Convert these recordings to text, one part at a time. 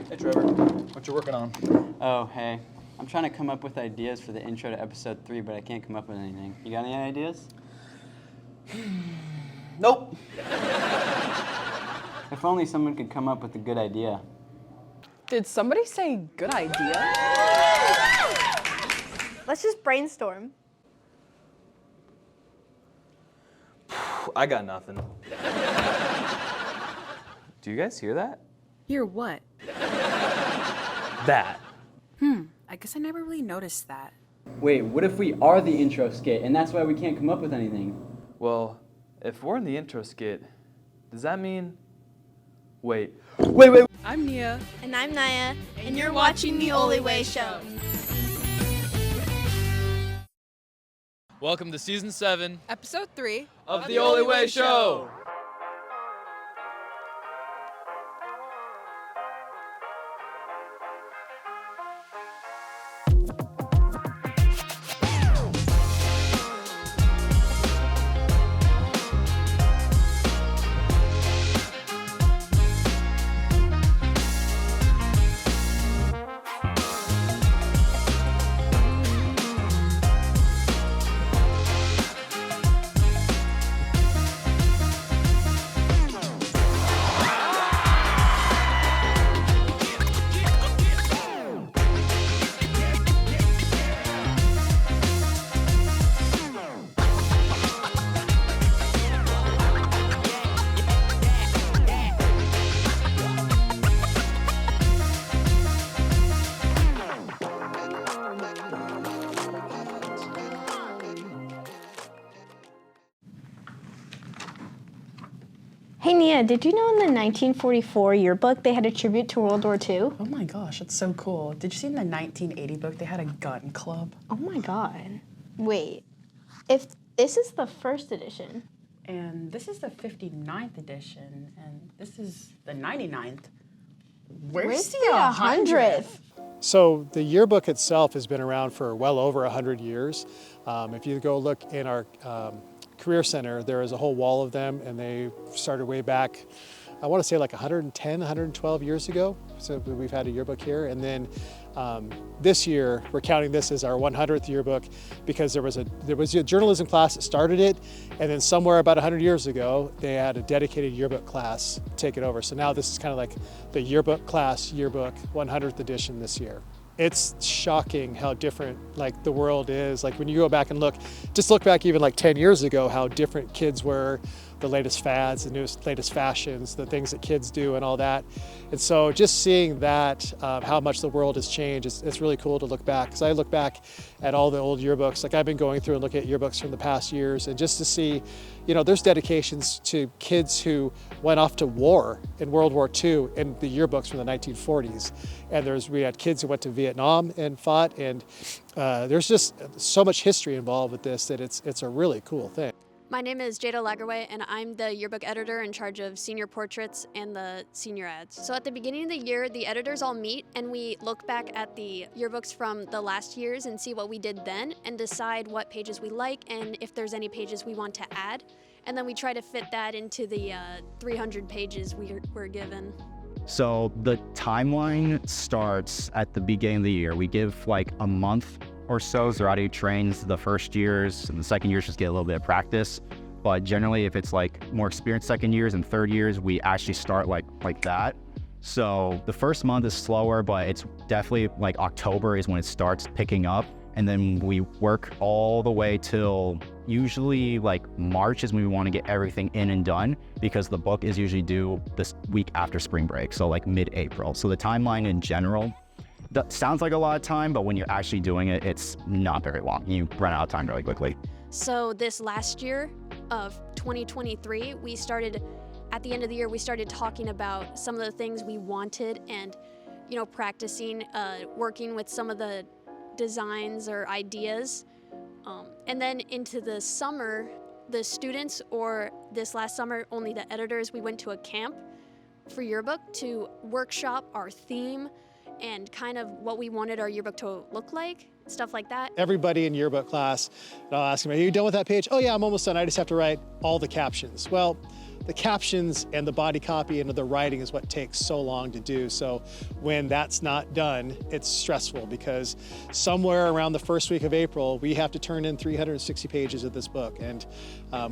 Hey Trevor, what you working on? Oh, hey. I'm trying to come up with ideas for the intro to episode 3, but I can't come up with anything. You got any ideas? Nope. If only someone could come up with a good idea. Did somebody say good idea? Let's just brainstorm. I got nothing. Do you guys hear that? Hear what? That. I guess I never really noticed that. Wait, what if we are the intro skit, and that's why we can't come up with anything? Well, if we're in the intro skit, does that mean... Wait. I'm Nia. And I'm Naya, and you're watching The Oli Way Show. Welcome to Season 7 Episode 3 of The Oli Way Show! Hey Nia, did you know in the 1944 yearbook they had a tribute to World War II? Oh my gosh, that's so cool. Did you see in the 1980 book they had a gun club? Oh my god. Wait, if this is the first edition. And this is the 59th edition, and this is the 99th. Where's the 100th? So the yearbook itself has been around for well over 100 years. If you go look in our Career Center, there is a whole wall of them, and they started way back, I want to say like 110, 112 years ago. So we've had a yearbook here. And then this year, we're counting this as our 100th yearbook because there was a journalism class that started it, and then somewhere about 100 years ago, they had a dedicated yearbook class take it over. So now this is kind of like the yearbook class yearbook 100th edition this year. It's shocking how different like the world is. Like when you go back and look back even like 10 years ago, how different kids were, the latest fads, the latest fashions, the things that kids do and all that. And so just seeing that, how much the world has changed, it's really cool to look back. Because I look back at all the old yearbooks, like I've been going through and looking at yearbooks from the past years, and just to see, there's dedications to kids who went off to war in World War II in the yearbooks from the 1940s. And we had kids who went to Vietnam and fought, and there's just so much history involved with this that it's a really cool thing. My name is Jada Lagerway, and I'm the yearbook editor in charge of senior portraits and the senior ads. So at the beginning of the year, the editors all meet and we look back at the yearbooks from the last years and see what we did then and decide what pages we like and if there's any pages we want to add. And then we try to fit that into the 300 pages we're given. So the timeline starts at the beginning of the year. We give like a month or so. Zerati trains the first years, and the second years just get a little bit of practice. But generally, if it's like more experienced second years and third years, we actually start like that. So the first month is slower, but it's definitely like October is when it starts picking up. And then we work all the way till usually like March is when we want to get everything in and done, because the book is usually due this week after spring break, so like mid-April. So the timeline in general, that sounds like a lot of time, but when you're actually doing it, it's not very long. You run out of time really quickly. So this last year of 2023, at the end of the year, we started talking about some of the things we wanted and, practicing, working with some of the designs or ideas. And then into the summer, the students, or this last summer, only the editors, we went to a camp for yearbook to workshop our theme and kind of what we wanted our yearbook to look like, stuff like that. Everybody in yearbook class, I'll ask them, are you done with that page? Oh yeah, I'm almost done. I just have to write all the captions. Well, the captions and the body copy and the writing is what takes so long to do. So when that's not done, it's stressful because somewhere around the first week of April, we have to turn in 360 pages of this book. And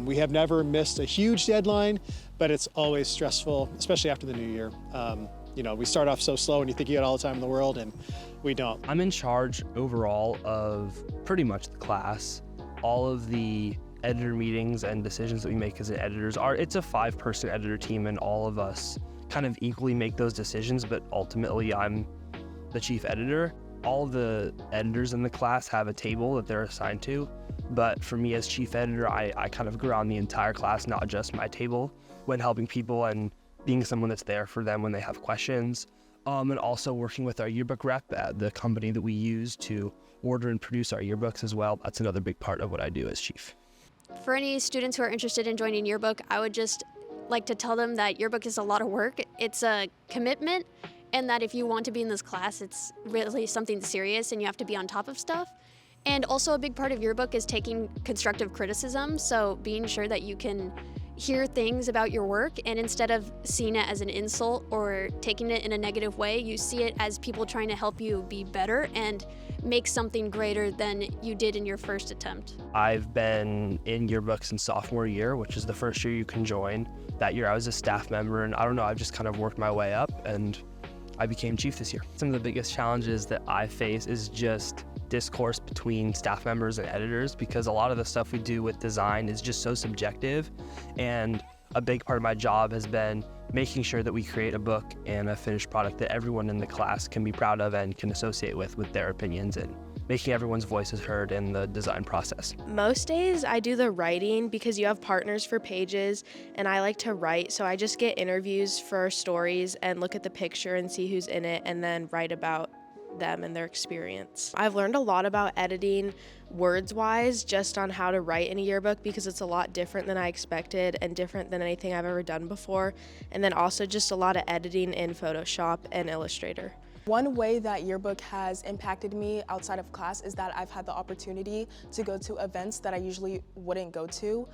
we have never missed a huge deadline, but it's always stressful, especially after the new year. You know, we start off so slow and you think you got all the time in the world, and we don't. I'm in charge overall of pretty much the class. All of the editor meetings and decisions that we make as editors it's a 5-person editor team, and all of us kind of equally make those decisions, but ultimately I'm the chief editor. All the editors in the class have a table that they're assigned to, but for me as chief editor, I kind of go around the entire class, not just my table, when helping people and being someone that's there for them when they have questions. And also working with our yearbook rep at the company that we use to order and produce our yearbooks as well. That's another big part of what I do as chief. For any students who are interested in joining yearbook, I would just like to tell them that yearbook is a lot of work. It's a commitment, and that if you want to be in this class, it's really something serious and you have to be on top of stuff. And also a big part of yearbook is taking constructive criticism, so being sure that you can hear things about your work, and instead of seeing it as an insult or taking it in a negative way, you see it as people trying to help you be better and make something greater than you did in your first attempt. I've been in yearbook since sophomore year, which is the first year you can join. That year I was a staff member, and I don't know, I've just kind of worked my way up and I became chief this year. Some of the biggest challenges that I face is just discourse between staff members and editors, because a lot of the stuff we do with design is just so subjective, and a big part of my job has been making sure that we create a book and a finished product that everyone in the class can be proud of and can associate with their opinions, and making everyone's voices heard in the design process. Most days I do the writing because you have partners for pages, and I like to write, so I just get interviews for stories and look at the picture and see who's in it and then write about them and their experience. I've learned a lot about editing words-wise just on how to write in a yearbook, because it's a lot different than I expected and different than anything I've ever done before, and then also just a lot of editing in Photoshop and Illustrator. One way that yearbook has impacted me outside of class is that I've had the opportunity to go to events that I usually wouldn't go to.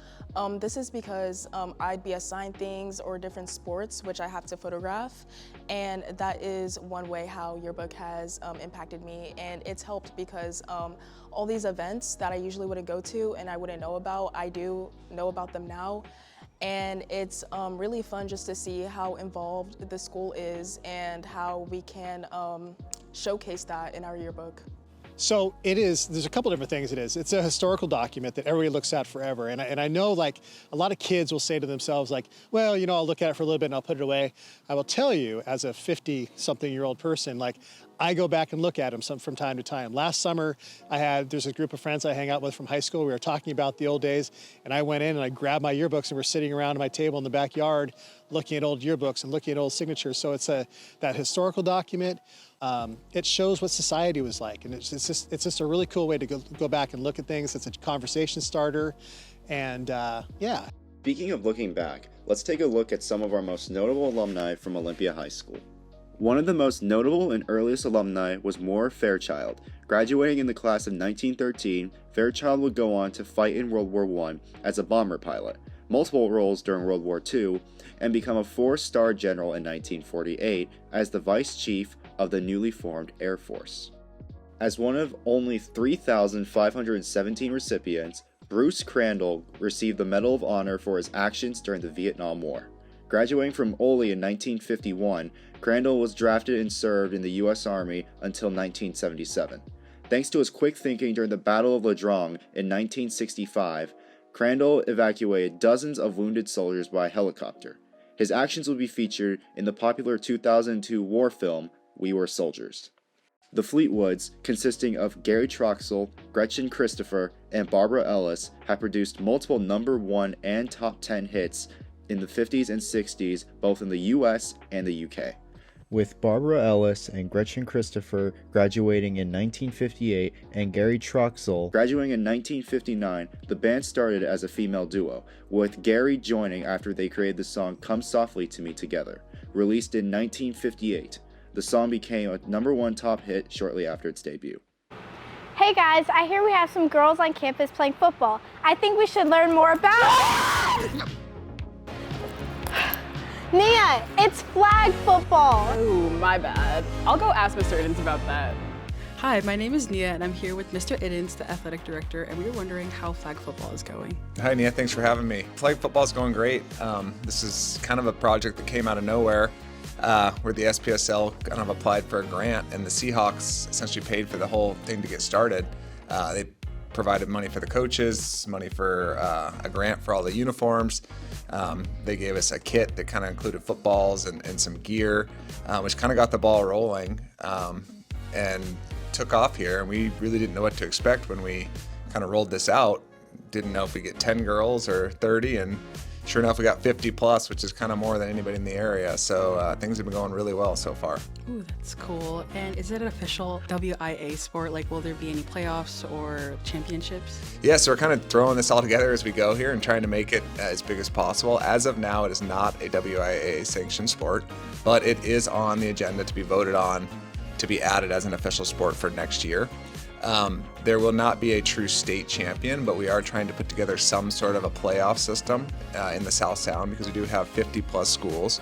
This is because I'd be assigned things or different sports which I have to photograph, and that is one way how yearbook has impacted me, and it's helped because all these events that I usually wouldn't go to and I wouldn't know about, I do know about them now. And it's really fun just to see how involved the school is and how we can showcase that in our yearbook. So there's a couple different things it is. It's a historical document that everybody looks at forever. And I know, like, a lot of kids will say to themselves, like, well, you know, I'll look at it for a little bit and I'll put it away. I will tell you, as a 50-something-year-old person, like, I go back and look at them from time to time. Last summer, there's a group of friends I hang out with from high school. We were talking about the old days, and I went in and I grabbed my yearbooks, and we're sitting around my table in the backyard looking at old yearbooks and looking at old signatures. So it's that historical document. It shows what society was like, and it's just a really cool way to go back and look at things. It's a conversation starter, and yeah. Speaking of looking back, let's take a look at some of our most notable alumni from Olympia High School. One of the most notable and earliest alumni was Moore Fairchild. Graduating in the class of 1913, Fairchild would go on to fight in World War I as a bomber pilot, multiple roles during World War II, and become a 4-star general in 1948 as the Vice Chief of the newly formed Air Force. As one of only 3,517 recipients, Bruce Crandall received the Medal of Honor for his actions during the Vietnam War. Graduating from Ole in 1951, Crandall was drafted and served in the U.S. Army until 1977. Thanks to his quick thinking during the Battle of Le Drang in 1965, Crandall evacuated dozens of wounded soldiers by helicopter. His actions will be featured in the popular 2002 war film, We Were Soldiers. The Fleetwoods, consisting of Gary Troxell, Gretchen Christopher, and Barbara Ellis, have produced multiple #1 and top 10 hits in the 50s and 60s, both in the US and the UK. With Barbara Ellis and Gretchen Christopher graduating in 1958 and Gary Troxell graduating in 1959, the band started as a female duo, with Gary joining after they created the song Come Softly to Me together. Released in 1958, the song became a #1 top hit shortly after its debut. Hey guys, I hear we have some girls on campus playing football. I think we should learn more about Nia, it's flag football. Oh, my bad. I'll go ask Mr. Iddens about that. Hi, my name is Nia, and I'm here with Mr. Iddens, the athletic director, and we were wondering how flag football is going. Hi, Nia. Thanks for having me. Flag football is going great. This is kind of a project that came out of nowhere, where the SPSL kind of applied for a grant, and the Seahawks essentially paid for the whole thing to get started. They provided money for the coaches, money for a grant for all the uniforms. They gave us a kit that kind of included footballs and some gear, which kind of got the ball rolling and took off here. And we really didn't know what to expect when we kind of rolled this out. Didn't know if we get 10 girls or 30, and sure enough, we got 50 plus, which is kind of more than anybody in the area. So things have been going really well so far. Ooh, that's cool. And is it an official WIA sport? Like, will there be any playoffs or championships? Yeah, so we're kind of throwing this all together as we go here and trying to make it as big as possible. As of now, it is not a WIA sanctioned sport, but it is on the agenda to be voted on to be added as an official sport for next year. There will not be a true state champion, but we are trying to put together some sort of a playoff system in the South Sound, because we do have 50 plus schools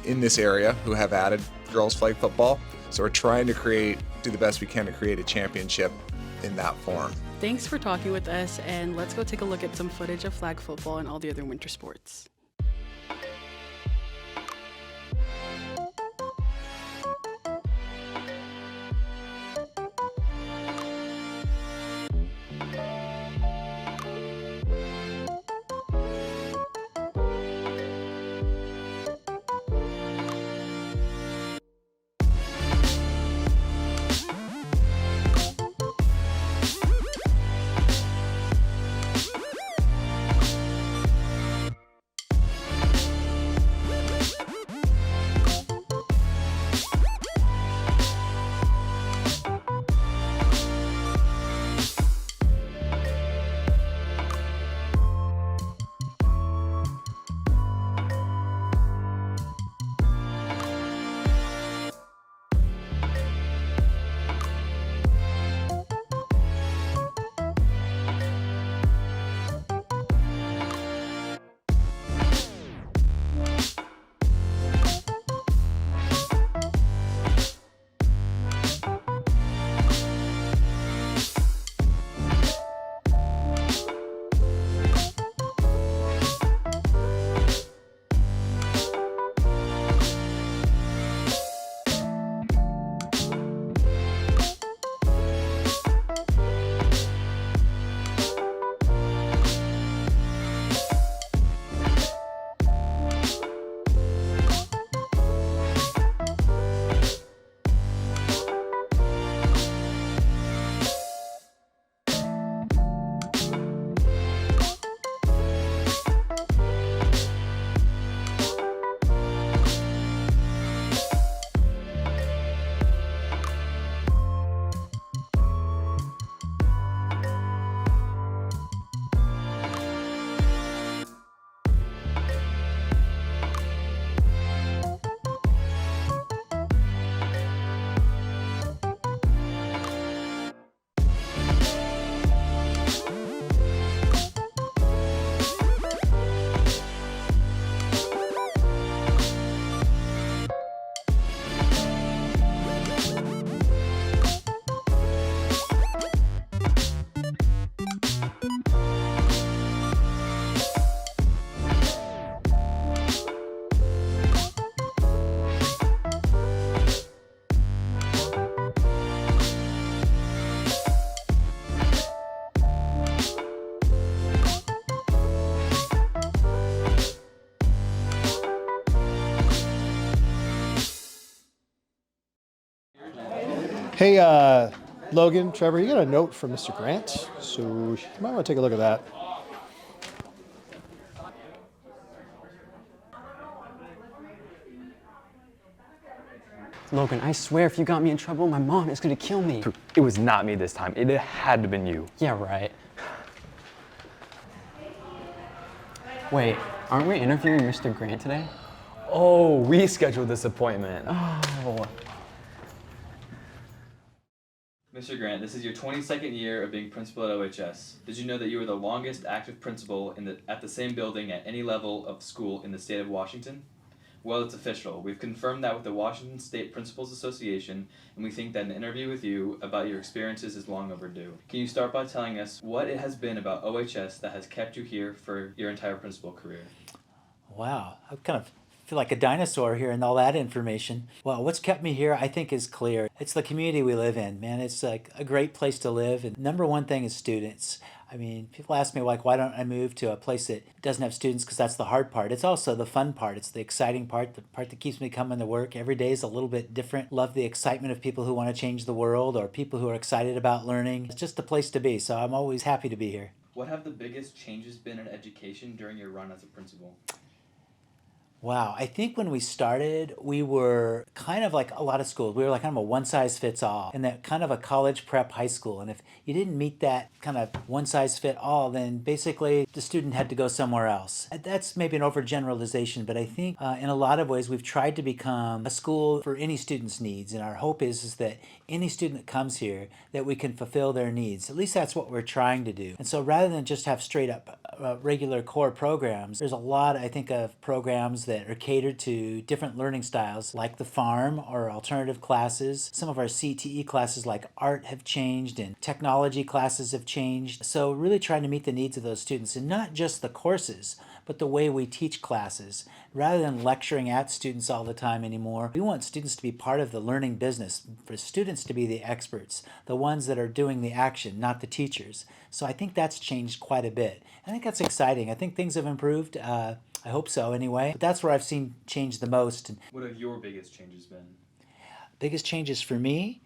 in this area who have added girls flag football. So we're trying to do the best we can to create a championship in that form. Thanks for talking with us, and let's go take a look at some footage of flag football and all the other winter sports. Hey, Logan, Trevor, you got a note from Mr. Grant, so you might want to take a look at that. Logan, I swear if you got me in trouble, my mom is gonna kill me. It was not me this time. It had to have been you. Yeah, right. Wait, aren't we interviewing Mr. Grant today? Oh, we scheduled this appointment. Oh. Mr. Grant, this is your 22nd year of being principal at OHS. Did you know that you were the longest active principal at the same building at any level of school in the state of Washington? Well, it's official. We've confirmed that with the Washington State Principals Association, and we think that an interview with you about your experiences is long overdue. Can you start by telling us what it has been about OHS that has kept you here for your entire principal career? Wow, I kind of feel like a dinosaur hearing all that information. Well, what's kept me here, I think, is clear. It's the community we live in, man. It's like a great place to live. And number one thing is students. I mean, people ask me, like, why don't I move to a place that doesn't have students? Because that's the hard part. It's also the fun part. It's the exciting part, the part that keeps me coming to work. Every day is a little bit different. Love the excitement of people who want to change the world or people who are excited about learning. It's just a place to be, so I'm always happy to be here. What have the biggest changes been in education during your run as a principal? Wow, I think when we started, we were kind of like a lot of schools. We were like kind of a one-size-fits-all, and that kind of a college prep high school. And if you didn't meet that kind of one-size-fit-all, then basically the student had to go somewhere else. That's maybe an overgeneralization, but I think in a lot of ways we've tried to become a school for any student's needs. And our hope is that any student that comes here, that we can fulfill their needs. At least that's what we're trying to do. And so rather than just have straight up regular core programs, there's a lot, I think, of programs that are catered to different learning styles, like the farm or alternative classes. Some of our CTE classes like art have changed and technology classes have changed. So really trying to meet the needs of those students, and not just the courses, but the way we teach classes. Rather than lecturing at students all the time anymore, we want students to be part of the learning business, for students to be the experts, the ones that are doing the action, not the teachers. So I think that's changed quite a bit. I think that's exciting. I think things have improved. I hope so anyway. But that's where I've seen change the most. What have your biggest changes been? Biggest changes for me?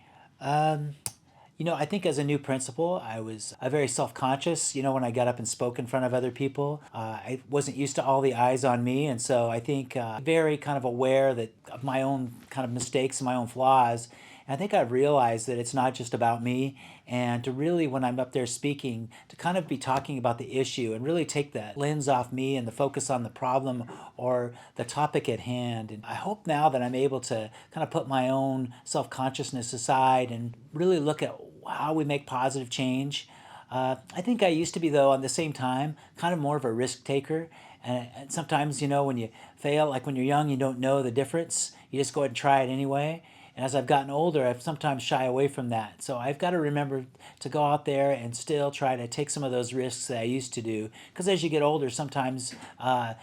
You know, I think as a new principal, I was very self-conscious, you know, when I got up and spoke in front of other people. I wasn't used to all the eyes on me, and so I think very kind of aware of my own kind of mistakes and my own flaws. And I think I've realized that it's not just about me, and to really, when I'm up there speaking, to kind of be talking about the issue and really take that lens off me and the focus on the problem or the topic at hand. And I hope now that I'm able to kind of put my own self-consciousness aside and really look at how we make positive change. I think I used to be, though, at the same time, kind of more of a risk taker. And sometimes, you know, when you fail, like when you're young, you don't know the difference. You just go ahead and try it anyway. And as I've gotten older, I've sometimes shy away from that. So I've got to remember to go out there and still try to take some of those risks that I used to do. Because as you get older, sometimes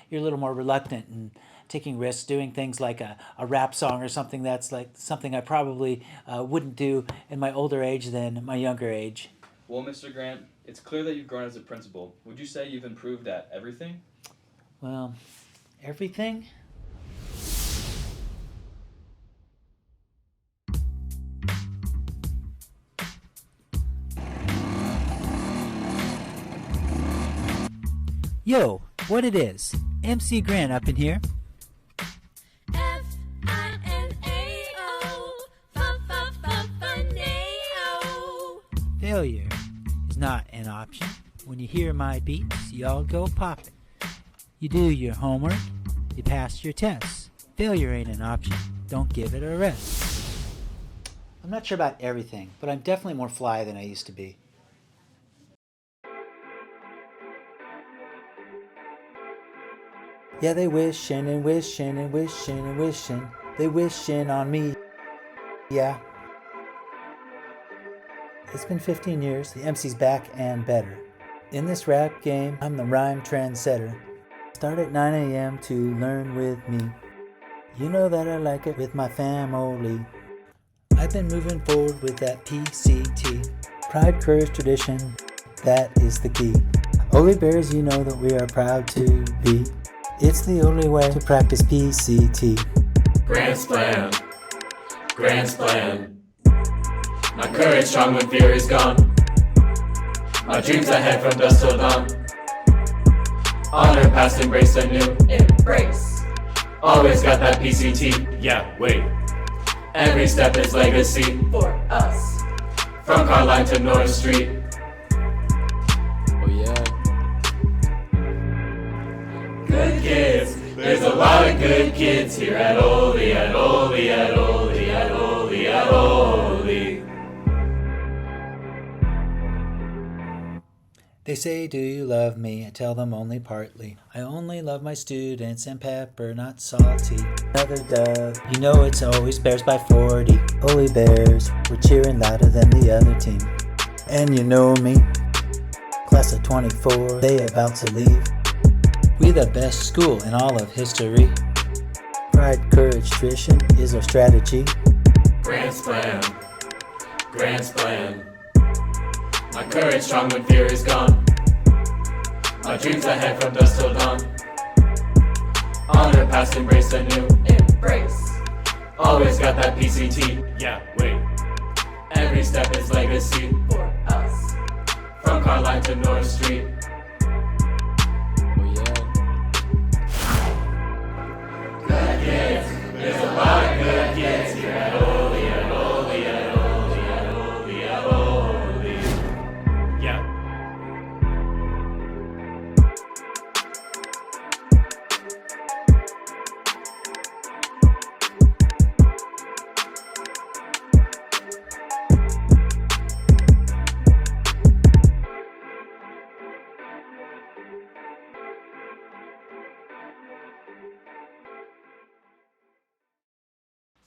you're a little more reluctant in taking risks, doing things like a rap song or something that's like something I probably wouldn't do in my older age than my younger age. Well, Mr. Grant, it's clear that you've grown as a principal. Would you say you've improved at everything? Well, everything? Yo, what it is? MC Grant up in here. Failure is not an option. When you hear my beats, y'all go pop it. You do your homework, you pass your tests. Failure ain't an option. Don't give it a rest. I'm not sure about everything, but I'm definitely more fly than I used to be. Yeah, they wishing and wishing and wishing and wishing. They wishing on me. Yeah. It's been 15 years. The MC's back and better. In this rap game, I'm the rhyme trendsetter. Start at 9 a.m. to learn with me. You know that I like it with my family. I've been moving forward with that PCT. Pride, courage, tradition, that is the key. Holy Bears, you know that we are proud to be. It's the only way to practice PCT. Grand Slam, Grand Slam. My courage strong when fear is gone. My dreams ahead from dusk till dawn. Honor past, embrace the new. Embrace. Always got that PCT. Yeah, wait. Every step is legacy. For us. From Carline to North Street. Oh yeah. Good kids. There's a lot of good kids here at Ole, at Ole, at Ole, at Ole, at Ole. They say, do you love me? I tell them only partly. I only love my students and pepper, not salty. Another dove. You know it's always Bears by 40. Holy Bears, we're cheering louder than the other team. And you know me, class of 24, they about to leave. We the best school in all of history. Pride, courage, tradition is our strategy. Grand Slam, Grand Slam. My courage strong when fear is gone. My dreams ahead from dusk till dawn. Honor past, embrace the new. Embrace. Always got that PCT. Yeah, wait. Every step is legacy for us. From Carline to North Street. Good kids. There's a lot of good kids here at Ole, at Ole, at Ole, at Ole, at Ole. Yeah.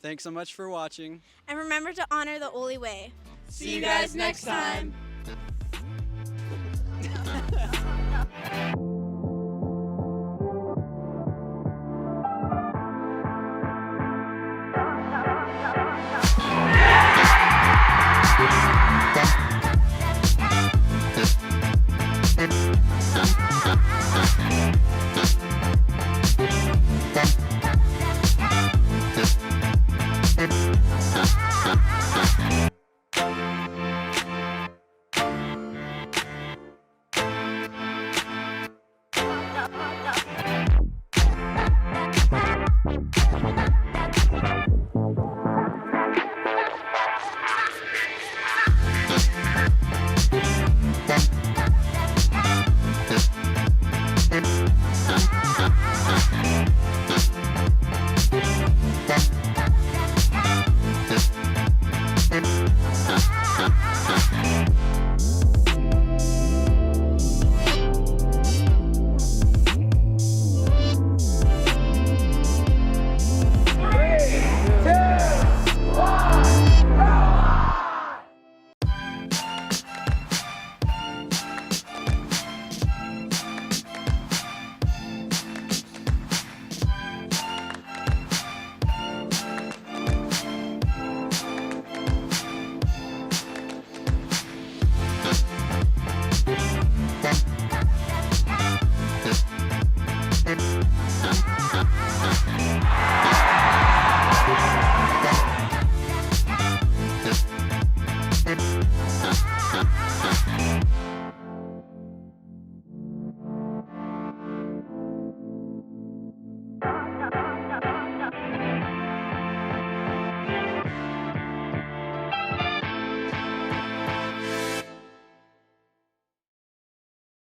Thanks so much for watching. And remember to honor the Ole way. See you guys next time.